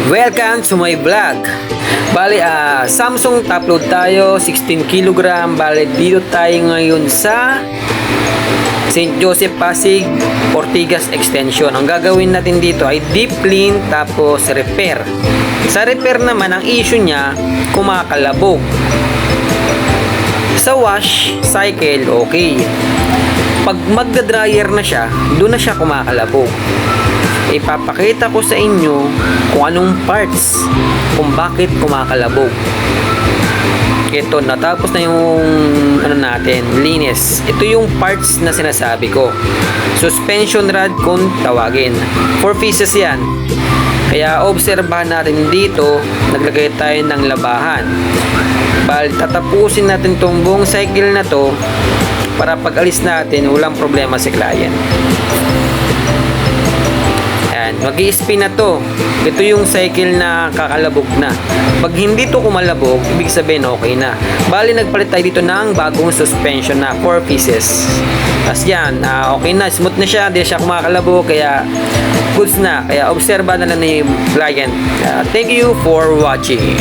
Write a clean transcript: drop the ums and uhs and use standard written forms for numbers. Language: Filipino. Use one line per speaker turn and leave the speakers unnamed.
Welcome to my vlog. Bali, Samsung top load tayo, 16 kg. Bali, dito tayo ngayon sa St. Joseph Pasig, Ortigas Extension. Ang gagawin natin dito ay deep clean tapos repair. Sa repair naman, ang issue niya, kumakalabog. Sa wash cycle, okay. Pag magda-dryer na siya, doon na siya kumakalabog. Ipapakita ko sa inyo kung anong parts, kung bakit kumakalabog. Ito, natapos na yung natin, linis. Ito yung parts na sinasabi ko. Suspension rod kung tawagin. 4 pieces yan. Kaya obserbahan natin dito, naglagay tayo ng labahan. Bali, tatapusin natin tong buong cycle na to para pag alis natin, walang problema si client. Mag-i-spin na to. Ito yung cycle na kakalabog na. Pag hindi to kumalabog, ibig sabihin okay na. Bali, nagpalit tayo dito ng bagong suspension na 4 pieces. Tapos yan, okay na, smooth na siya, hindi siya kumakalabog, kaya goods na. Kaya obserba na lang ni client. Thank you for watching.